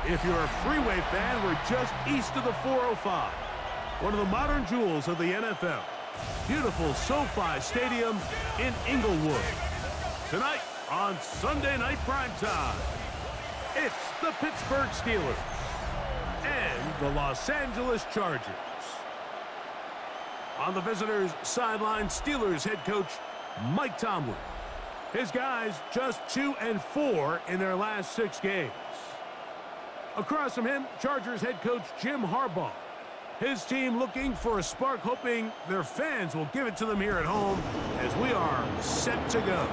If you're a freeway fan, we're just east of the 405. One of the modern jewels of the NFL. Beautiful SoFi Stadium in Inglewood. Tonight on Sunday Night Primetime, it's the Pittsburgh Steelers and the Los Angeles Chargers. On the visitors' sideline, Steelers head coach Mike Tomlin. His guys just 2-4 in their last 6 games. Across from him, Chargers head coach Jim Harbaugh. His team looking for a spark, hoping their fans will give it to them here at home as we are set to go.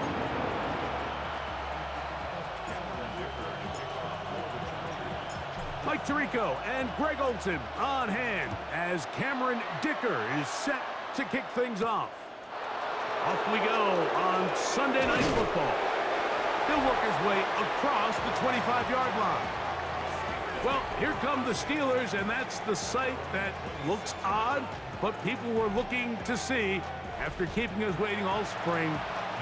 Mike Tirico and Greg Olsen on hand as Cameron Dicker is set to kick things off. Off we go on Sunday Night Football. He'll work his way across the 25-yard line. Well, here come the Steelers, and that's the sight that looks odd, but people were looking to see after keeping us waiting all spring.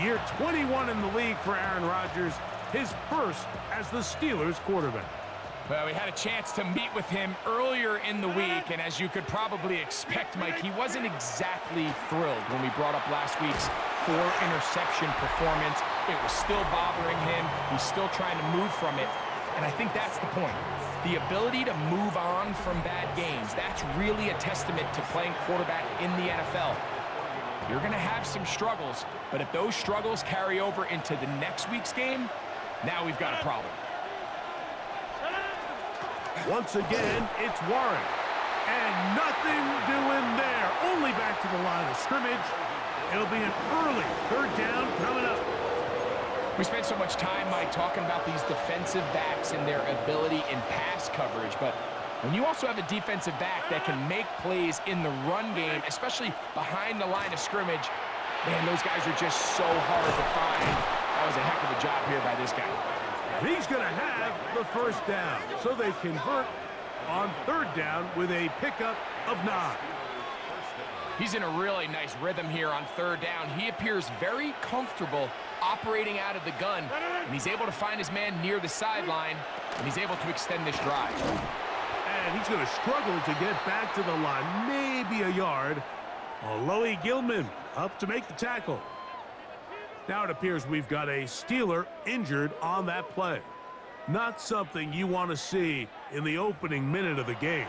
Year 21 in the league for Aaron Rodgers, his first as the Steelers quarterback. Well, we had a chance to meet with him earlier in the week, and as you could probably expect, Mike, he wasn't exactly thrilled when we brought up last week's 4-interception performance. It was still bothering him. He's still trying to move from it, and I think that's the point. The ability to move on from bad games, that's really a testament to playing quarterback in the NFL. You're going to have some struggles, but if those struggles carry over into the next week's game, now we've got a problem. Once again, it's Warren. And nothing doing there. Only back to the line of scrimmage. It'll be an early 3rd down coming up. We spent so much time, Mike, talking about these defensive backs and their ability in pass coverage, but when you also have a defensive back that can make plays in the run game, especially behind the line of scrimmage, man, those guys are just so hard to find. That was a heck of a job here by this guy. He's going to have the 1st down, so they convert on 3rd down with a pickup of 9. He's in a really nice rhythm here on 3rd down. He appears very comfortable operating out of the gun, and he's able to find his man near the sideline, and he's able to extend this drive. And he's going to struggle to get back to the line, maybe a yard. Alohi Gilman up to make the tackle. Now it appears we've got a Steeler injured on that play. Not something you want to see in the opening minute of the game.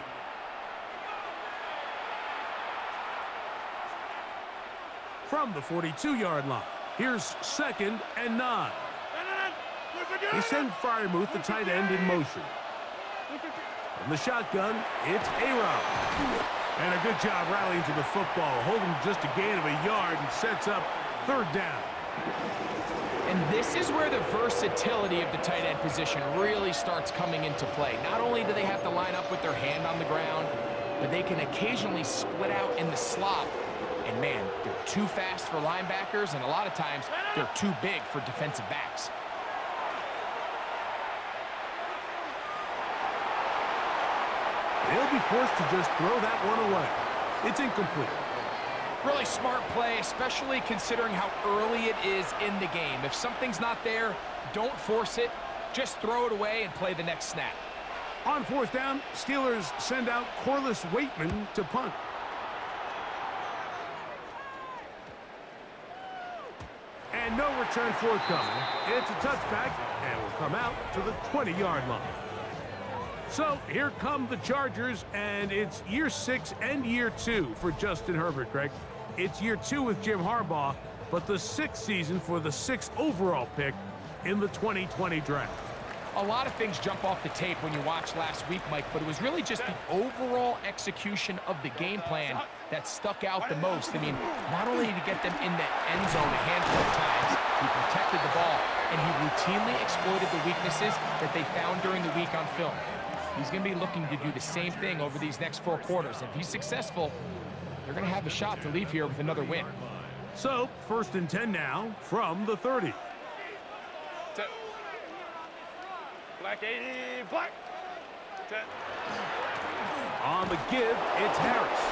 From the 42-yard line, here's 2nd and 9. They send Freiermuth, the tight end, in motion. From the shotgun, it's A-Rob. And a good job rallying to the football, holding just a gain of a yard and sets up 3rd down. And this is where the versatility of the tight end position really starts coming into play. Not only do they have to line up with their hand on the ground, but they can occasionally split out in the slot. And man, they're too fast for linebackers, and a lot of times they're too big for defensive backs. They'll be forced to just throw that one away. It's incomplete. Really smart play, especially considering how early it is in the game. If something's not there, don't force it. Just throw it away and play the next snap. On 4th down, Steelers send out Corliss Waitman to punt. And no return forthcoming. It's a touchback and will come out to the 20-yard line. So here come the Chargers, and it's year 6 and year 2 for Justin Herbert, Greg. It's year 2 with Jim Harbaugh, but the 6th season for the 6th overall pick in the 2020 draft. A lot of things jump off the tape when you watch last week, Mike, but it was really just the overall execution of the game plan that stuck out the most. I mean, not only did he get them in the end zone a handful of times, he protected the ball, and he routinely exploited the weaknesses that they found during the week on film. He's going to be looking to do the same thing over these next 4 quarters. If he's successful, they're going to have a shot to leave here with another win. So, 1st and 10 now from the 30. Black 80, black. 10. On the give, it's Harris.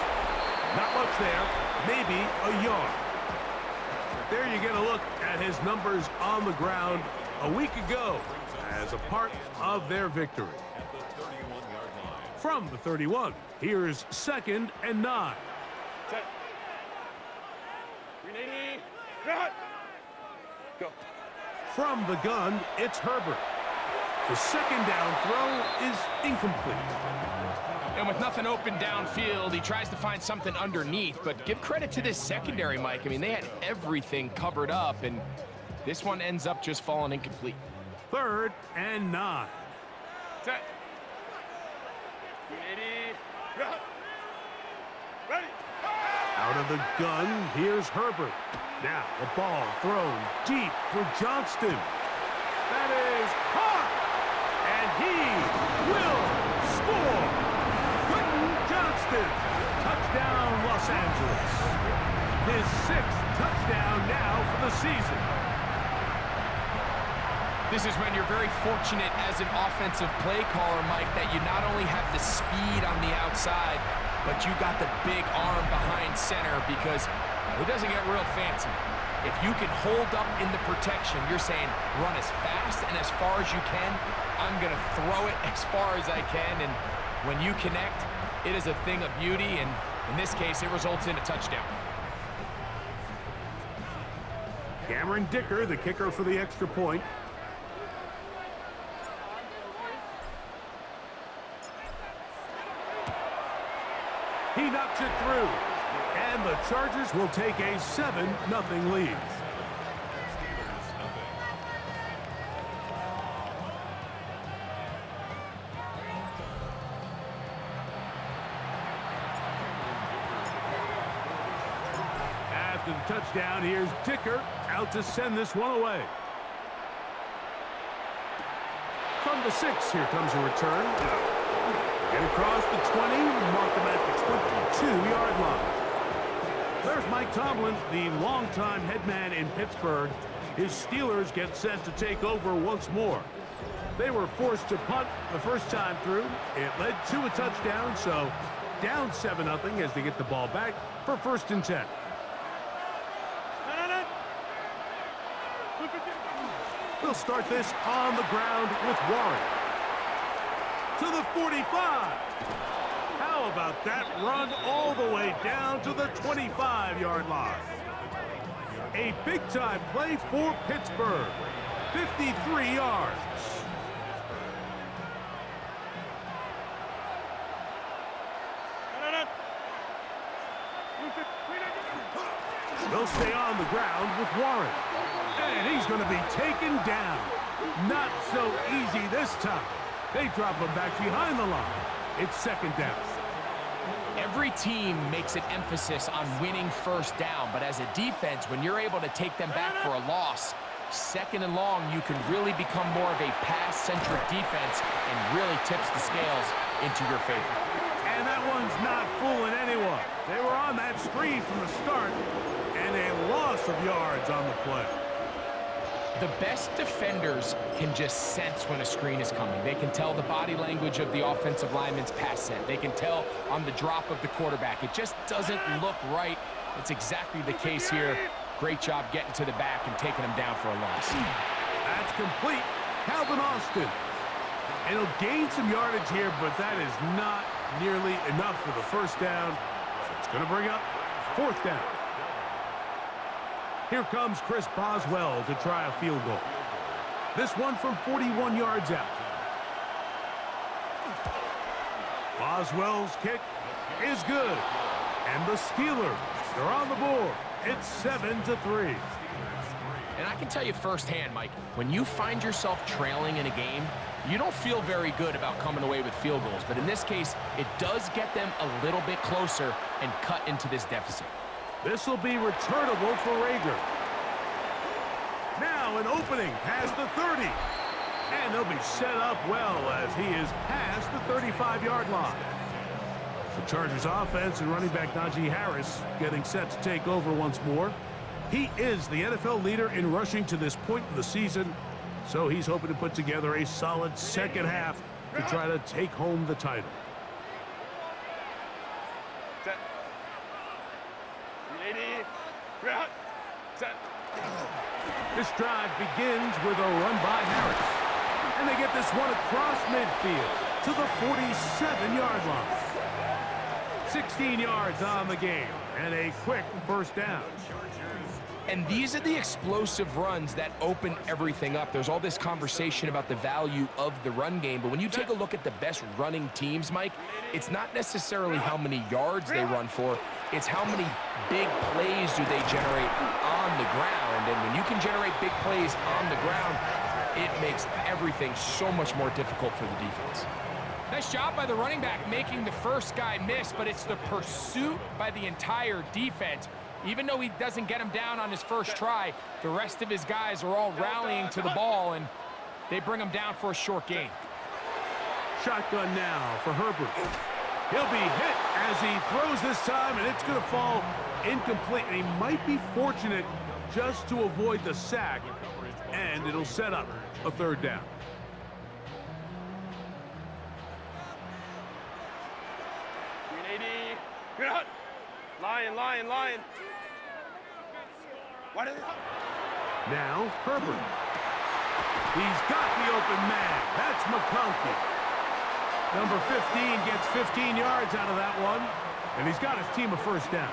Not much there, maybe a yard. There you get a look at his numbers on the ground a week ago as a part of their victory. From the 31, here's 2nd and 9. Set. 380. Cut. Go. From the gun, it's Herbert. The 2nd down throw is incomplete. And with nothing open downfield, he tries to find something underneath. But give credit to this secondary, Mike. I mean, they had everything covered up, and this one ends up just falling incomplete. 3rd and 9. Set. 380. Cut. Ready. Out of the gun, here's Herbert. Now the ball thrown deep for Johnston. That is hot, and he will score. Quentin Johnston, touchdown Los Angeles. His 6th touchdown now for the season. This is when you're very fortunate as an offensive play caller, Mike, that you not only have the speed on the outside, but you got the big arm behind center, because it doesn't get real fancy. If you can hold up in the protection, you're saying run as fast and as far as you can. I'm going to throw it as far as I can, and when you connect, it is a thing of beauty, and in this case, it results in a touchdown. Cameron Dicker, the kicker for the extra point. He knocks it through, and the Chargers will take a 7-0 lead. After the touchdown, here's Dicker out to send this one away. From the 6, here comes a return. And across the 20, mark them at the 22-yard line. There's Mike Tomlin, the longtime head man in Pittsburgh. His Steelers get set to take over once more. They were forced to punt the first time through. It led to a touchdown, so down 7-0 as they get the ball back for 1st and 10. They'll start this on the ground with Warren. To the 45. How about that run all the way down to the 25-yard line? A big-time play for Pittsburgh. 53 yards. They'll stay on the ground with Warren. And he's going to be taken down. Not so easy this time. They drop him back behind the line. It's 2nd down. Every team makes an emphasis on winning 1st down, but as a defense, when you're able to take them back for a loss, 2nd and long, you can really become more of a pass-centric defense and really tips the scales into your favor. And that one's not fooling anyone. They were on that screen from the start, and a loss of yards on the play. The best defenders can just sense when a screen is coming. They can tell the body language of the offensive lineman's pass set. They can tell on the drop of the quarterback. It just doesn't look right. It's exactly the case here. Great job getting to the back and taking him down for a loss. That's complete. Calvin Austin. And he'll gain some yardage here, but that is not nearly enough for the 1st down. So it's going to bring up 4th down. Here comes Chris Boswell to try a field goal. This one from 41 yards out. Boswell's kick is good. And the Steelers, they're on the board. It's 7-3. And I can tell you firsthand, Mike, when you find yourself trailing in a game, you don't feel very good about coming away with field goals. But in this case, it does get them a little bit closer and cut into this deficit. This will be returnable for Rager. Now an opening past the 30. And they'll be set up well as he is past the 35-yard line. The Chargers offense and running back Najee Harris getting set to take over once more. He is the NFL leader in rushing to this point in the season, so he's hoping to put together a solid 2nd half to try to take home the title. Set. 380. Route. Set. This drive begins with a run by Harris. And they get this one across midfield. to the 47-yard line. 16 yards on the game, and a quick first down. And these are the explosive runs that open everything up. There's all this conversation about the value of the run game, but when you take a look at the best running teams, Mike, it's not necessarily how many yards they run for, it's how many big plays do they generate on the ground. And when you can generate big plays on the ground, it makes everything so much more difficult for the defense. Nice job by the running back making the first guy miss, but it's the pursuit by the entire defense. Even though he doesn't get him down on his first try, the rest of his guys are all rallying to the ball, and they bring him down for a short gain. Shotgun now for Herbert. He'll be hit as he throws this time, and it's going to fall incomplete. And he might be fortunate just to avoid the sack, and it'll set up a third down. Lion. What is it? Now, Herbert. He's got the open man. That's McConkey. Number 15 gets 15 yards out of that one, and he's got his team a first down.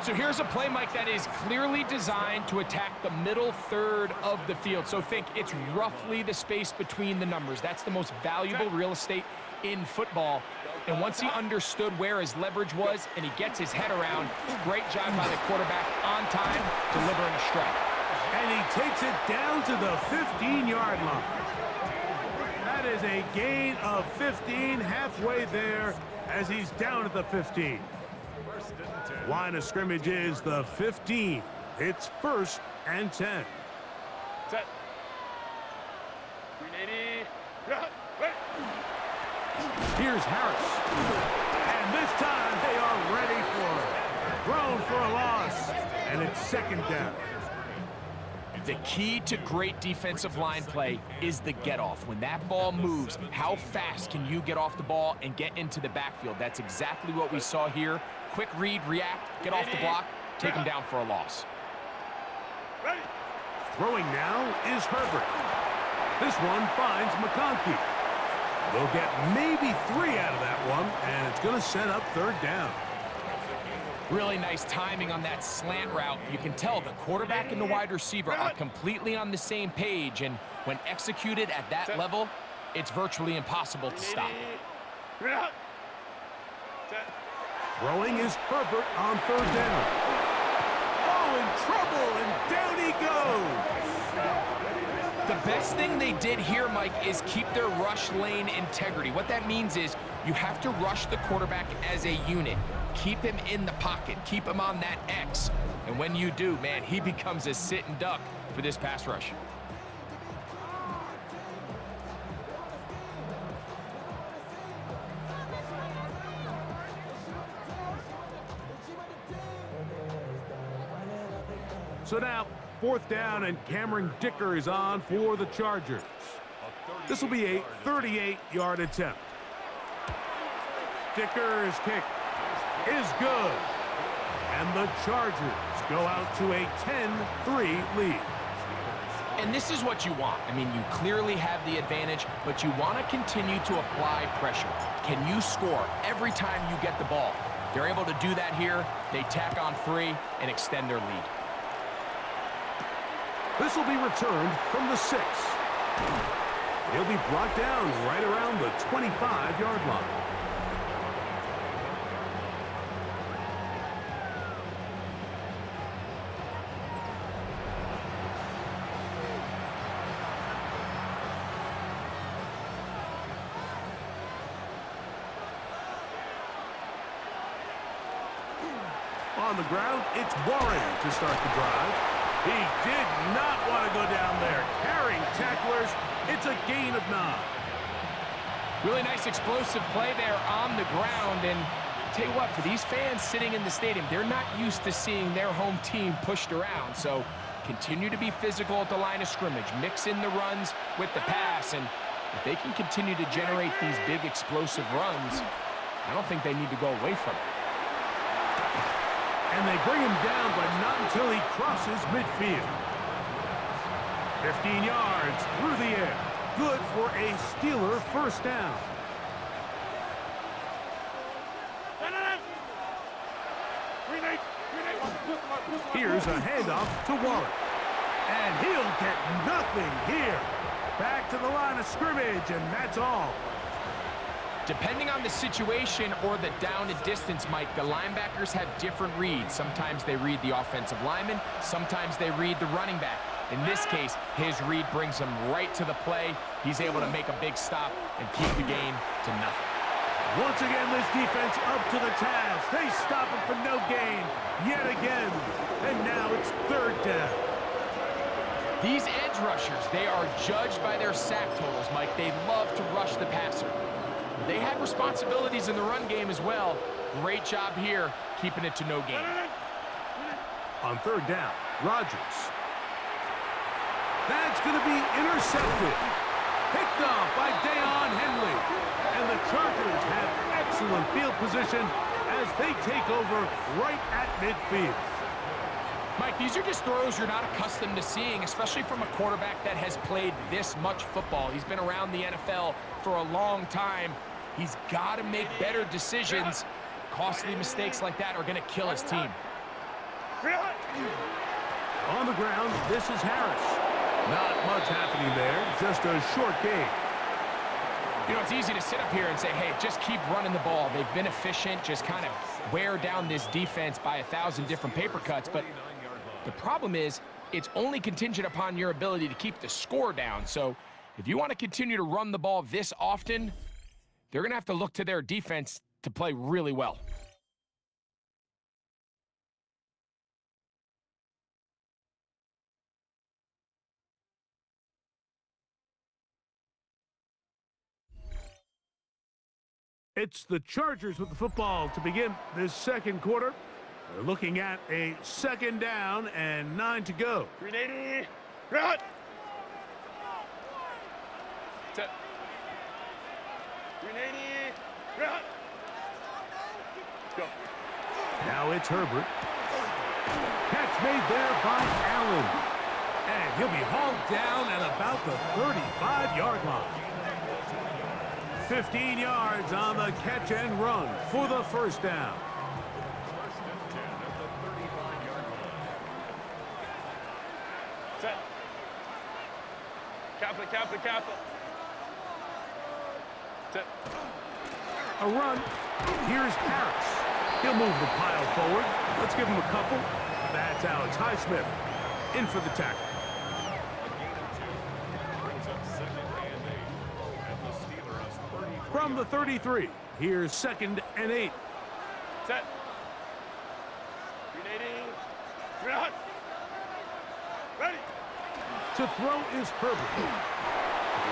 So here's a play, Mike, that is clearly designed to attack the middle third of the field. So think it's roughly the space between the numbers. That's the most valuable real estate in football. And once he understood where his leverage was and he gets his head around, great job by the quarterback on time, delivering a strike. And he takes it down to the 15-yard line. That is a gain of 15, halfway there as he's down at the 15. Line of scrimmage is the 15. It's 1st and 10. Set. 380. Here's Harris. And this time they are ready for it. Thrown for a loss. And it's 2nd down. The key to great defensive line play is the get-off. When that ball moves, how fast can you get off the ball and get into the backfield? That's exactly what we saw here. Quick read, react, get off the block, take him down for a loss. Ready. Throwing now is Herbert. This one finds McConkey. They'll get maybe 3 out of that one, and it's going to set up 3rd down. Really nice timing on that slant route. You can tell the quarterback and the wide receiver are completely on the same page, and when executed at that level, it's virtually impossible to stop. Throwing is Herbert on 3rd down. Oh, in trouble, and down he goes. The best thing they did here, Mike, is keep their rush lane integrity. What that means is you have to rush the quarterback as a unit. Keep him in the pocket. Keep him on that X. And when you do, man, he becomes a sitting duck for this pass rush. So now, 4th down, and Cameron Dicker is on for the Chargers. This will be a 38-yard attempt. Dicker's kick is good. And the Chargers go out to a 10-3 lead. And this is what you want. I mean, you clearly have the advantage, but you want to continue to apply pressure. Can you score every time you get the ball? They're able to do that here. They tack on 3 and extend their lead. This will be returned from the 6. He'll be brought down right around the 25-yard line. On the ground, it's Warren to start the drive. He did not want to go down there. Carrying tacklers, it's a gain of 9. Really nice explosive play there on the ground. And tell you what, for these fans sitting in the stadium, they're not used to seeing their home team pushed around. So continue to be physical at the line of scrimmage. Mix in the runs with the pass. And if they can continue to generate these big explosive runs, I don't think they need to go away from it. And they bring him down, but not until he crosses midfield. 15 yards through the air. good for a Steeler first down. Here's a handoff to Waller. And he'll get nothing here. Back to the line of scrimmage, and that's all. Depending on the situation or the down and distance, Mike, the linebackers have different reads. Sometimes they read the offensive lineman. Sometimes they read the running back. In this case, his read brings him right to the play. He's able to make a big stop and keep the gain to nothing. Once again, this defense up to the task. They stop him for no gain yet again. And now it's third down. These edge rushers, they are judged by their sack totals, Mike. They love to rush the passer. They have responsibilities in the run game as well. Great job here, keeping it to no gain. On third down, Rodgers. That's going to be intercepted. Picked off by Deion Henley. And the Chargers have excellent field position as they take over right at midfield. Mike, these are just throws you're not accustomed to seeing, especially from a quarterback that has played this much football. He's been around the NFL for a long time. He's got to make better decisions. Costly mistakes like that are going to kill his team. On the ground, this is Harris. Not much happening there, just a short gain. You know, it's easy to sit up here and say, hey, just keep running the ball. They've been efficient, just kind of wear down this defense by 1,000 different paper cuts. But the problem is, it's only contingent upon your ability to keep the score down. So if you want to continue to run the ball this often, they're going to have to look to their defense to play really well. It's the Chargers with the football to begin this second quarter. They're looking at a second down and 9 to go. 380. Run. Set. 380. Run. Go. Now it's Herbert. Catch made there by Allen. And he'll be hauled down at about the 35-yard line. 15 yards on the catch and run for the first down. Set. Kappa. Set. A run. Here's Harris. He'll move the pile forward. Let's give him a couple. That's Alex Highsmith in for the tackle. From the 33, here's 2nd and 8. Set. 380. Run. Ready. To throw is Herbert.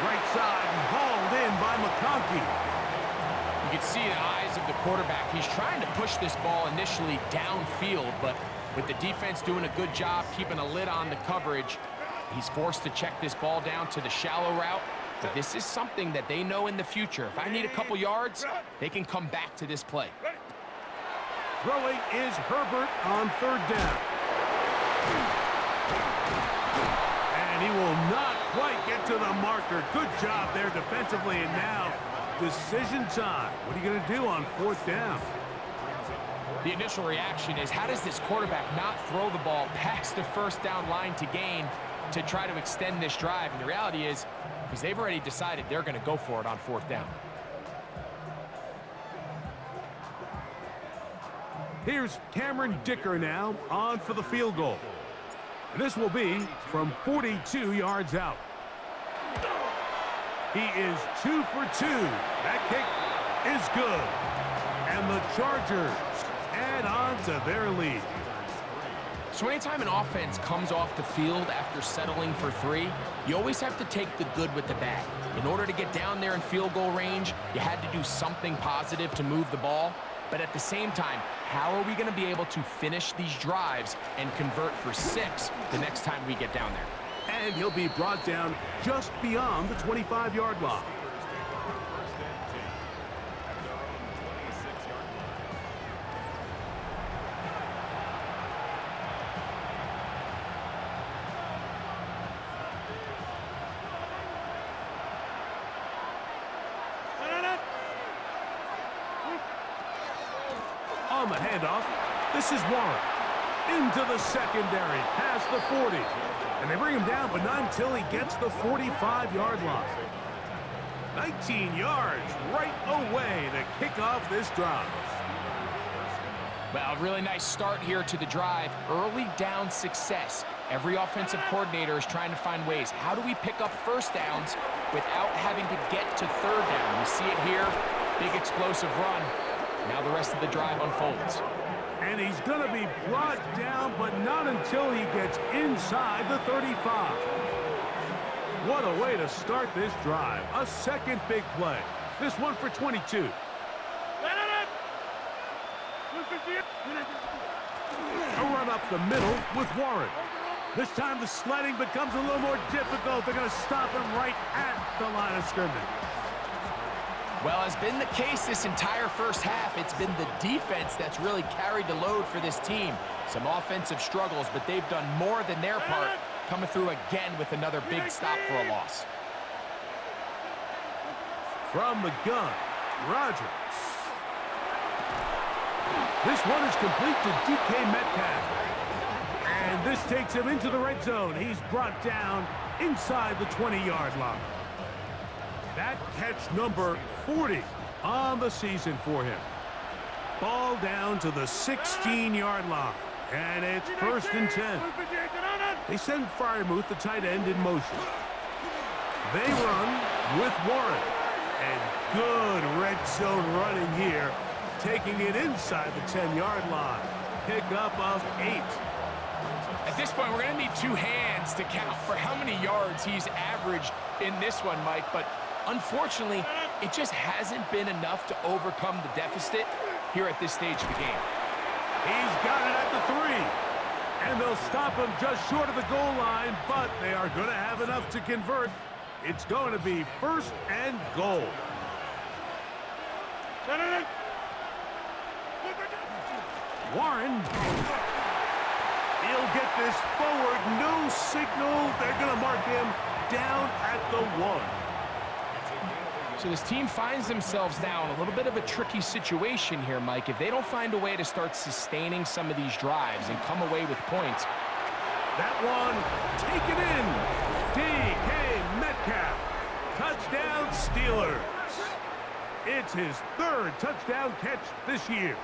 Right side and hauled in by McConkey. You can see the eyes of the quarterback. He's trying to push this ball initially downfield, but with the defense doing a good job keeping a lid on the coverage, he's forced to check this ball down to the shallow route. But this is something that they know in the future. If I need a couple yards, they can come back to this play. Throwing is Herbert on third down. And he will not quite get to the marker. Good job there defensively. And now, decision time. What are you going to do on fourth down? The initial reaction is, how does this quarterback not throw the ball past the first down line to gain to try to extend this drive? And the reality is, because they've already decided they're going to go for it on fourth down. Here's Cameron Dicker now on for the field goal. And this will be from 42 yards out. He is 2 for 2. That kick is good. And the Chargers add on to their lead. So anytime an offense comes off the field after settling for 3, you always have to take the good with the bad. In order to get down there in field goal range, you had to do something positive to move the ball. But at the same time, how are we going to be able to finish these drives and convert for 6 the next time we get down there? And he'll be brought down just beyond the 25-yard line. the handoff. This is Warren. Into the secondary, past the 40. And they bring him down, but not until he gets the 45-yard line. 19 yards right away to kick off this drive. Well, really nice start here to the drive. Early down success. Every offensive coordinator is trying to find ways. How do we pick up first downs without having to get to third down? We see it here. Big explosive run. Now the rest of the drive unfolds. And he's going to be brought down, but not until he gets inside the 35. What a way to start this drive. A second big play. This one for 22. A run up the middle with Warren. This time the sledding becomes a little more difficult. They're going to stop him right at the line of scrimmage. Well, has been the case this entire first half. It's been the defense that's really carried the load for this team. Some offensive struggles, but they've done more than their part, coming through again with another big stop for a loss. From the gun, Rodgers. This one is complete to DK Metcalf. And this takes him into the red zone. He's brought down inside the 20-yard line. That catch number 40 on the season for him. Ball down to the 16-yard line. And it's 1st and 10. They send Freiermuth, the tight end, in motion. They run with Warren. And good red zone running here, taking it inside the 10-yard line. Pickup of 8. At this point, we're going to need two hands to count for how many yards he's averaged in this one, Mike. But unfortunately, it just hasn't been enough to overcome the deficit here at this stage of the game. He's got it at the 3. And they'll stop him just short of the goal line, but they are going to have enough to convert. It's going to be 1st and goal. Warren. He'll get this forward. No signal. They're going to mark him down at the 1. So this team finds themselves now in a little bit of a tricky situation here, Mike. If they don't find a way to start sustaining some of these drives and come away with points. That one taken in. DK Metcalf. Touchdown Steelers. It's his 3rd touchdown catch this year.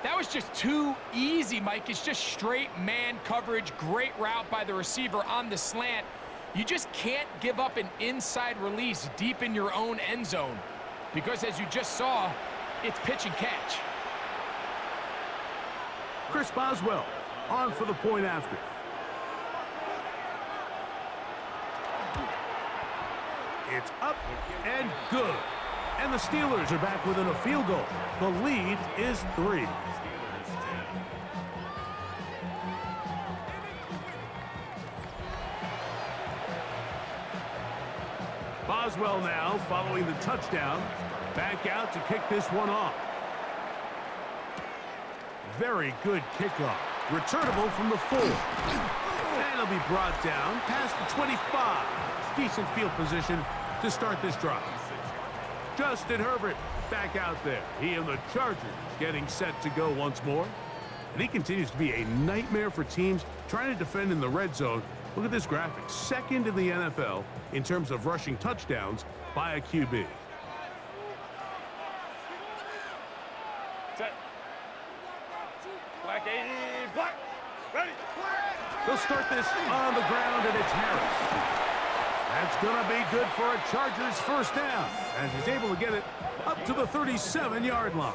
That was just too easy, Mike. It's just straight man coverage. Great route by the receiver on the slant. You just can't give up an inside release deep in your own end zone because, as you just saw, it's pitch and catch. Chris Boswell on for the point after. It's up and good. And the Steelers are back within a field goal. The lead is 3. Boswell now following the touchdown. Back out to kick this one off. Very good kickoff. Returnable from the 4. And he'll be brought down past the 25. Decent field position to start this drive. Justin Herbert back out there. He and the Chargers getting set to go once more. And he continues to be a nightmare for teams trying to defend in the red zone. Look at this graphic. 2nd in the NFL in terms of rushing touchdowns by a QB. Set. Black 80. Black. Ready. They'll start this on the ground, and it's Harris. That's going to be good for a Chargers first down, as he's able to get it up to the 37-yard line.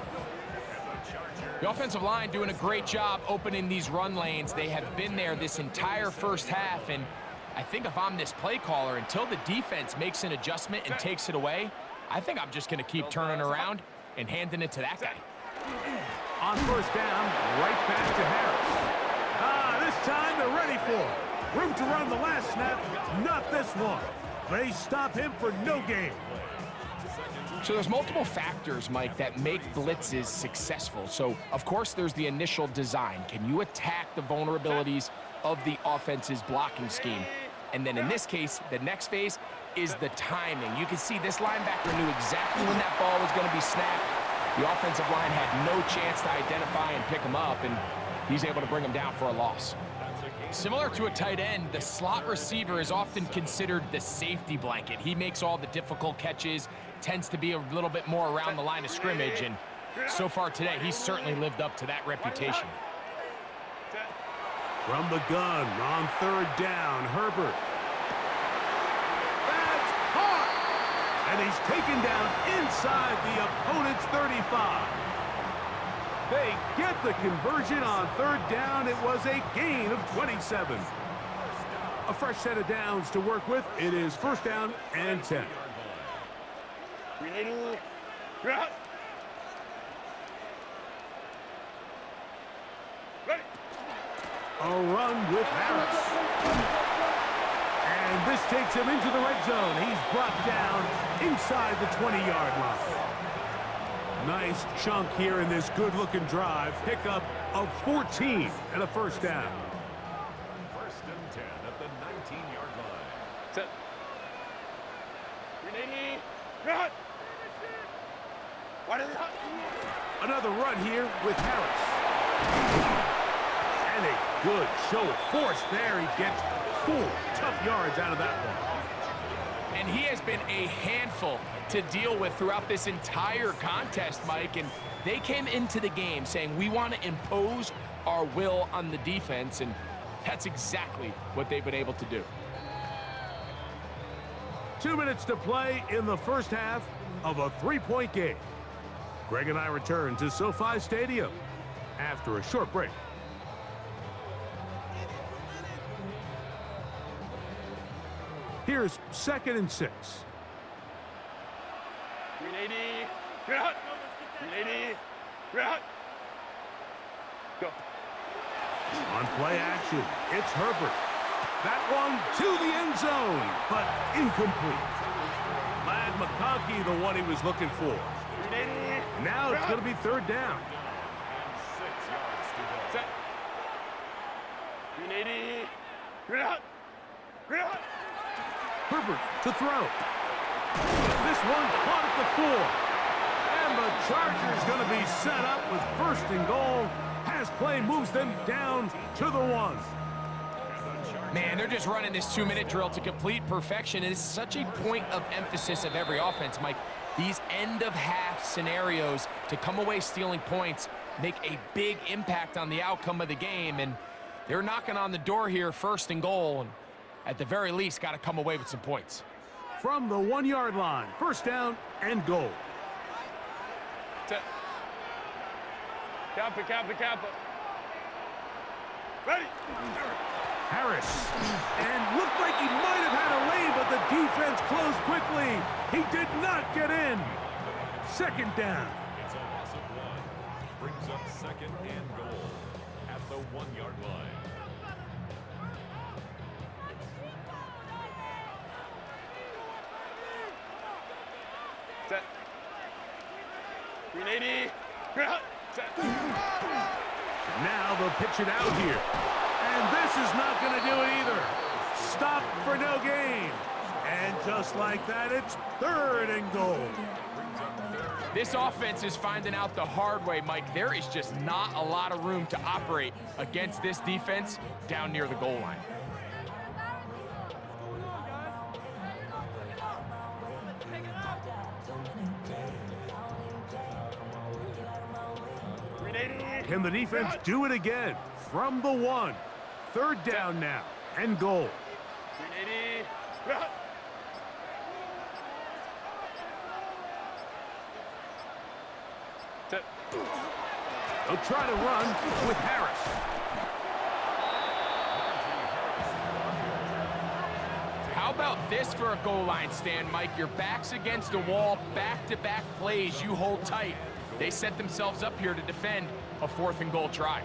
The offensive line doing a great job opening these run lanes. They have been there this entire first half, and I think if I'm this play caller, until the defense makes an adjustment and takes it away, I think I'm just going to keep turning around and handing it to that guy. On first down, right back to Harris. This time they're ready for it. Room to run the last snap, not this one. They stop him for no gain. So there's multiple factors, Mike, that make blitzes successful. So, of course, there's the initial design. Can you attack the vulnerabilities of the offense's blocking scheme? And then in this case, the next phase is the timing. You can see this linebacker knew exactly when that ball was going to be snapped, The offensive line had no chance to identify and pick him up, and he's able to bring him down for a loss. Similar to a tight end, the slot receiver is often considered the safety blanket. He makes all the difficult catches, tends to be a little bit more around the line of scrimmage, and so far today, he's certainly lived up to that reputation. From the gun on third down, Herbert. That's hard! And he's taken down inside the opponent's 35. They get the conversion on third down. It was a gain of 27. A fresh set of downs to work with. It is first down and 10. A run with Harris. And this takes him into the red zone. He's brought down inside the 20-yard line. Nice chunk here in this good-looking drive. Pickup of 14 and a first down. First and 10 at the 19-yard line. Set. 380. Run. What is that? Another run here with Harris. And a good show of force there. He gets 4 tough yards out of that one. And he has been a handful to deal with throughout this entire contest, Mike. And they came into the game saying, we want to impose our will on the defense. And that's exactly what they've been able to do. 2 minutes to play in the first half of a 3-point game. Greg and I return to SoFi Stadium after a short break. Here's 2nd and 6. 380. Run. 380. Run. Go. On play action, it's Herbert. That one to the end zone, but incomplete. Lad McConkey, the one he was looking for. 380. Now it's going to be third down. And 6 yards to go. Set. 380. Run. Run. Herbert to throw. This one caught at the 4. And the Chargers going to be set up with first and goal. Pass play moves them down to the 1. Man, they're just running this 2-minute drill to complete perfection. It is such a point of emphasis of every offense, Mike. These end-of-half scenarios to come away stealing points make a big impact on the outcome of the game. And they're knocking on the door here, first and goal. And at the very least, got to come away with some points. From the 1-yard line, first down and goal. Set. Kappa, kappa, kappa. Ready. Harris. And looked like he might have had a lead, but the defense closed quickly. He did not get in. Second down. It's a loss of 1. Brings up 2nd and goal at the 1-yard line. Set. 380. Set. Now they'll pitch it out here. And this is not going to do it either. Stop for no gain. And just like that, it's third and goal. This offense is finding out the hard way, Mike. There is just not a lot of room to operate against this defense down near the goal line. Can the defense do it again? From the 1. Third down now and goal. 380. Run. Set. They'll try to run with Harris. How about this for a goal line stand, Mike? Your back's against the wall, back-to-back plays, you hold tight. They set themselves up here to defend a 4th and goal try.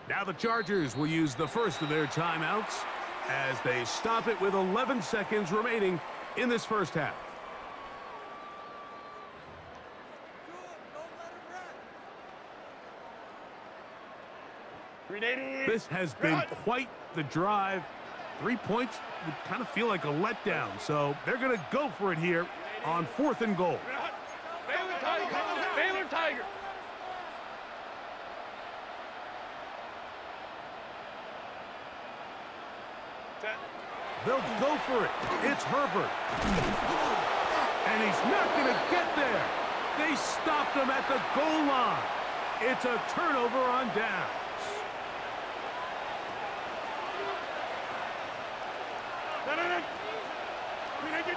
Now the Chargers will use the first of their timeouts as they stop it with 11 seconds remaining in this first half. This has been quite the drive. 3 points would kind of feel like a letdown, so they're going to go for it here on 4th and goal. Baylor Tiger! Baylor Tiger! They'll go for it. It's Herbert. And he's not going to get there. They stopped him at the goal line. It's a turnover on downs.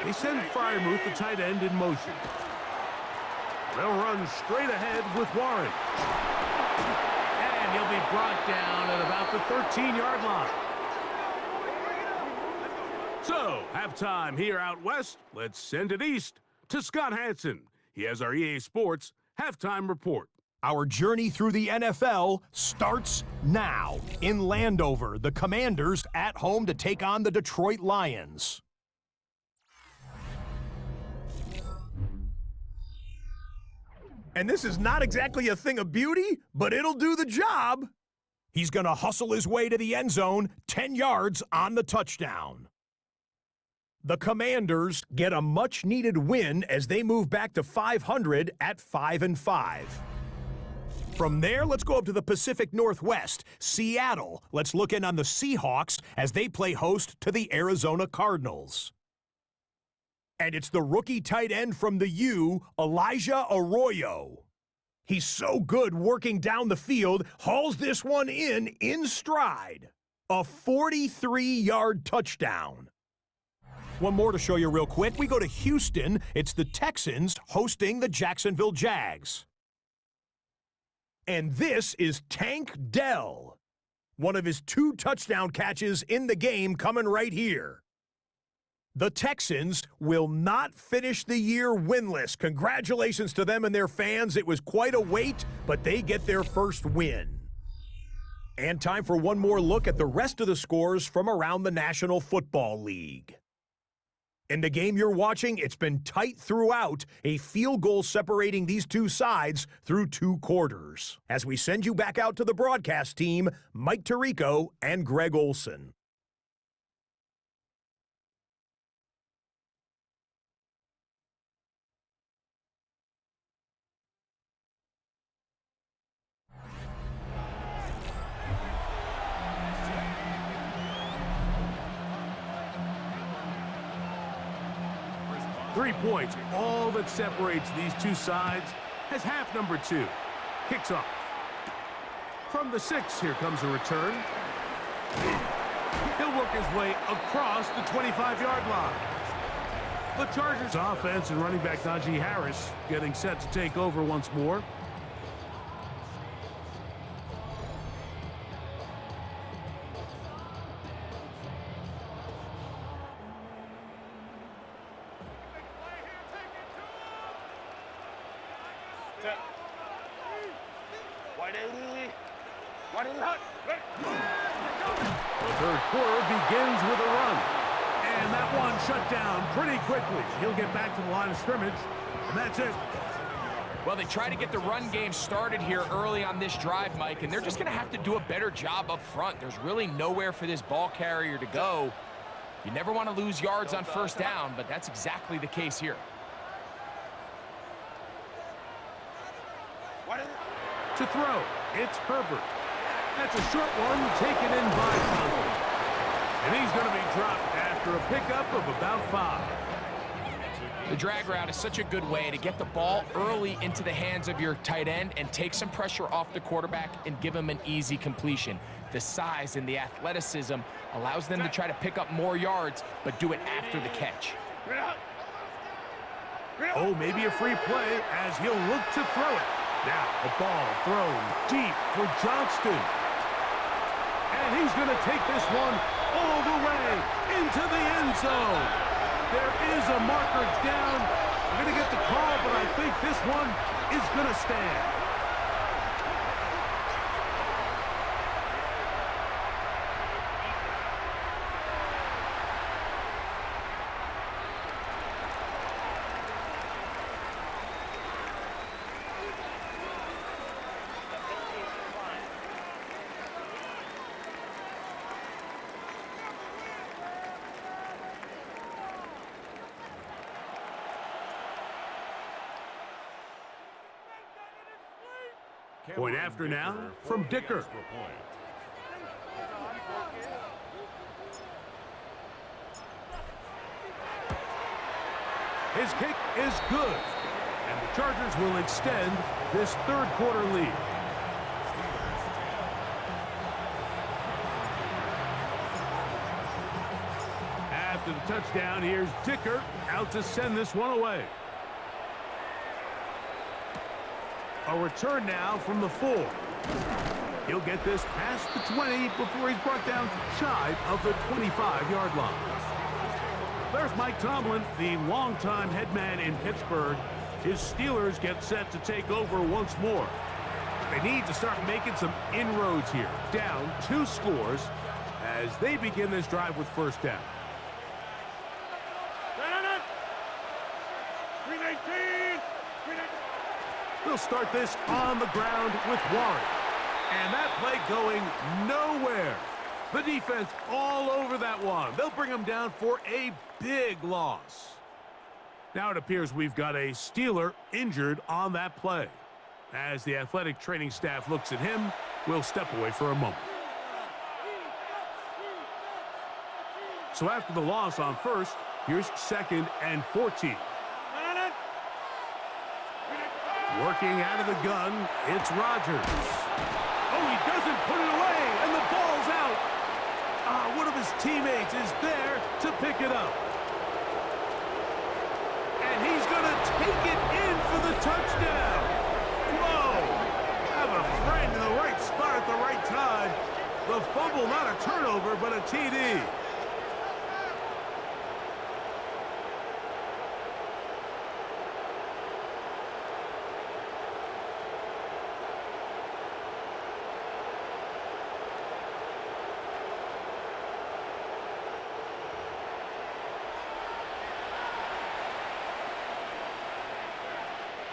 They send Freiermuth, the tight end, in motion. They'll run straight ahead with Warren. And he'll be brought down at about the 13-yard line. So, halftime here out west. Let's send it east to Scott Hansen. He has our EA Sports halftime report. Our journey through the NFL starts now. In Landover, the Commanders at home to take on the Detroit Lions. And this is not exactly a thing of beauty, but it'll do the job. He's going to hustle his way to the end zone, 10 yards on the touchdown. The Commanders get a much-needed win as they move back to 500 at 5-5. From there, let's go up to the Pacific Northwest, Seattle. Let's look in on the Seahawks as they play host to the Arizona Cardinals. And it's the rookie tight end from the U, Elijah Arroyo. He's so good working down the field, hauls this one in stride. A 43-yard touchdown. One more to show you real quick. We go to Houston. It's the Texans hosting the Jacksonville Jags. And this is Tank Dell. One of his 2 touchdown catches in the game coming right here. The Texans will not finish the year winless. Congratulations to them and their fans. It was quite a wait, but they get their first win. And time for one more look at the rest of the scores from around the National Football League. In the game you're watching, it's been tight throughout, a field goal separating these two sides through 2 quarters. As we send you back out to the broadcast team, Mike Tirico and Greg Olson. Three points, all that separates these two sides, as half number 2 kicks off. From the 6, here comes a return. He'll work his way across the 25-yard line. The Chargers offense and running back Najee Harris getting set to take over once more. The third quarter begins with a run. And that one shut down pretty quickly. He'll get back to the line of scrimmage, and that's it. Well, they try to get the run game started here early on this drive, Mike, and they're just going to have to do a better job up front. There's really nowhere for this ball carrier to go. You never want to lose yards on first down, but that's exactly the case here. To throw, it's Herbert. That's a short one taken in by Conklin. And he's going to be dropped after a pickup of about 5. The drag route is such a good way to get the ball early into the hands of your tight end and take some pressure off the quarterback and give him an easy completion. The size and the athleticism allows them to try to pick up more yards, but do it after the catch. Oh, maybe a free play as he'll look to throw it. Now, a ball thrown deep for Johnston. And he's going to take this one all the way into the end zone. There is a marker down. I'm going to get the call, but I think this one is going to stand. Point after now from Dicker. His kick is good, and the Chargers will extend this third quarter lead. After the touchdown, here's Dicker out to send this one away. A return now from the 4. He'll get this past the 20 before he's brought down shy of the 25-yard line. There's Mike Tomlin, the longtime head man in Pittsburgh. His Steelers get set to take over once more. They need to start making some inroads here. Down 2 scores as they begin this drive with first down. 319! They'll start this on the ground with Warren. And that play going nowhere. The defense all over that one. They'll bring him down for a big loss. Now it appears we've got a Steeler injured on that play. As the athletic training staff looks at him, we'll step away for a moment. So after the loss on first, here's 2nd and 14. Working out of the gun, it's Rodgers. Oh, he doesn't put it away, and the ball's out. One of his teammates is there to pick it up. And he's going to take it in for the touchdown. Whoa! Have a friend in the right spot at the right time. The fumble, not a turnover, but a TD.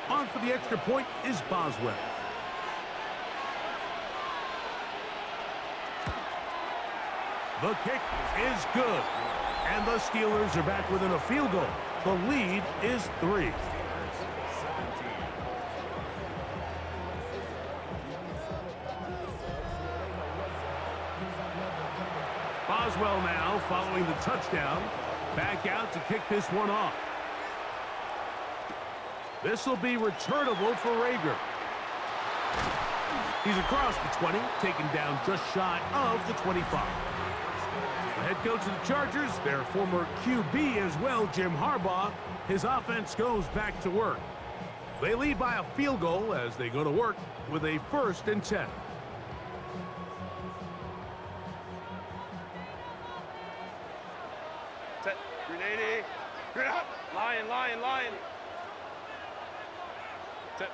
On for the extra point is Boswell. The kick is good. And the Steelers are back within a field goal. The lead is 3. Boswell now following the touchdown. Back out to kick this one off. This will be returnable for Rager. He's across the 20, taken down just shy of the 25. The head coach of the Chargers, their former QB as well, Jim Harbaugh, his offense goes back to work. They lead by a field goal as they go to work with a 1st and 10. Set. 380. Lion. Set.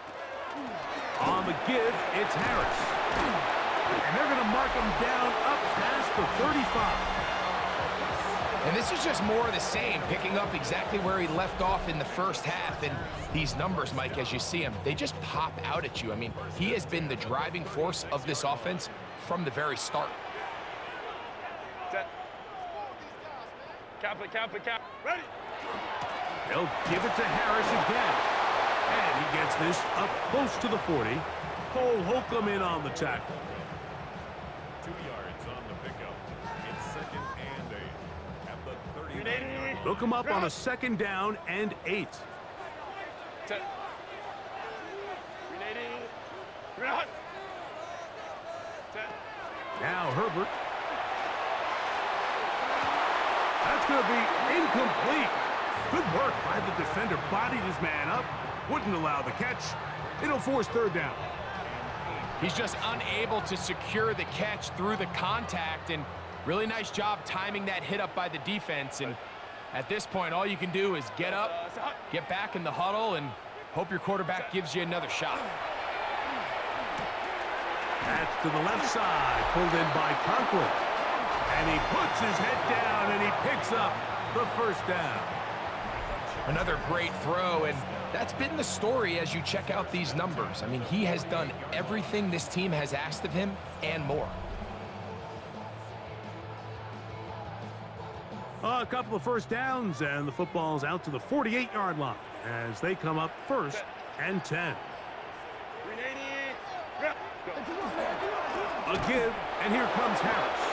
On the give, it's Harris. And they're going to mark him down up past the 35. And this is just more of the same, picking up exactly where he left off in the first half. And these numbers, Mike, as you see him, they just pop out at you. I mean, he has been the driving force of this offense from the very start. Set. Cap. Ready. They'll give it to Harris again. And he gets this up close to the 40. Cole Holcomb in on the tackle. 2 yards on the pickup. It's 2nd and 8 at the 39. They'll come up on a 2nd down and 8. Set. 380. Run. Set. Now Herbert. That's going to be incomplete. Good work by the defender. Bodied his man up. Wouldn't allow the catch. It'll force 3rd down. He's just unable to secure the catch through the contact, and really nice job timing that hit up by the defense. And at this point, all you can do is get up, get back in the huddle, and hope your quarterback gives you another shot. That's to the left side, pulled in by Conklin. And he puts his head down, and he picks up the 1st down. Another great throw, and that's been the story as you check out these numbers. I mean, he has done everything this team has asked of him and more. A couple of 1st downs, and the football's out to the 48-yard line as they come up 1st and 10. 380. A give, and here comes Harris.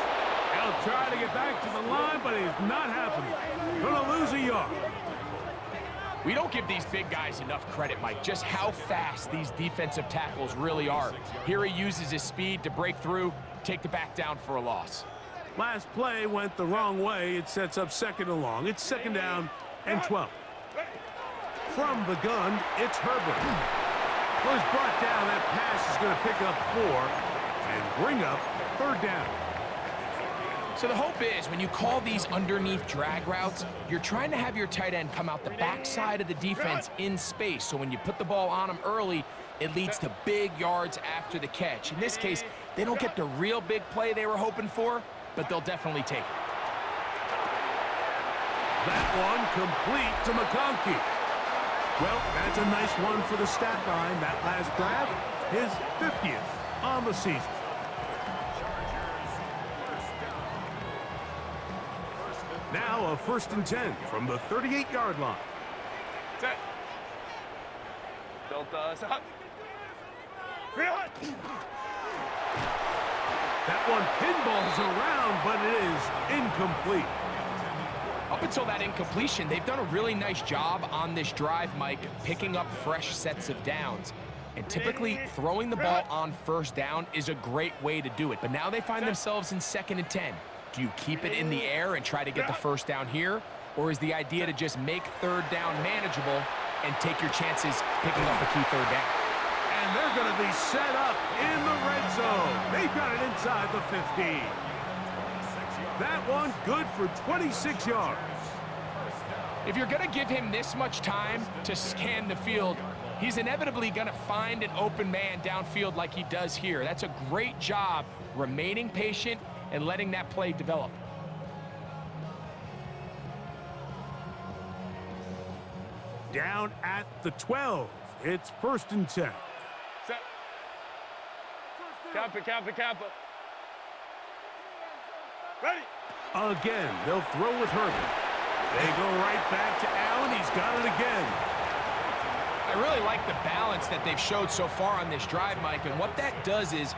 He'll try to get back to the line, but it's not happening. Gonna lose a yard. We don't give these big guys enough credit, Mike, just how fast these defensive tackles really are. Here he uses his speed to break through, take the back down for a loss. Last play went the wrong way. It sets up 2nd and long. It's 2nd down and 12. From the gun, it's Herbert. Was brought down. That pass is going to pick up 4 and bring up 3rd down. So the hope is when you call these underneath drag routes, you're trying to have your tight end come out the backside of the defense in space. So when you put the ball on him early, it leads to big yards after the catch. In this case, they don't get the real big play they were hoping for, but they'll definitely take it. That one complete to McConkey. Well, that's a nice one for the stat line. That last grab, his 50th on the season. Now a 1st and 10 from the 38-yard line. Set. Delta stop. Run. That one pinballs around, but it is incomplete. Up until that incompletion, they've done a really nice job on this drive, Mike, picking up fresh sets of downs. And typically, throwing the ball on 1st down is a great way to do it. But now they find themselves in 2nd and 10. Do you keep it in the air and try to get the 1st down here? Or is the idea to just make 3rd down manageable and take your chances picking up a key 3rd down? And they're going to be set up in the red zone. They've got it inside the 15. That one good for 26 yards. If you're going to give him this much time to scan the field, he's inevitably going to find an open man downfield like he does here. That's a great job remaining patient and letting that play develop. Down at the 12. It's 1st and 10. Set. Kappa, Kappa, Kappa. Ready. Again, they'll throw with Herbert. They go right back to Allen. He's got it again. I really like the balance that they've showed so far on this drive, Mike, and what that does is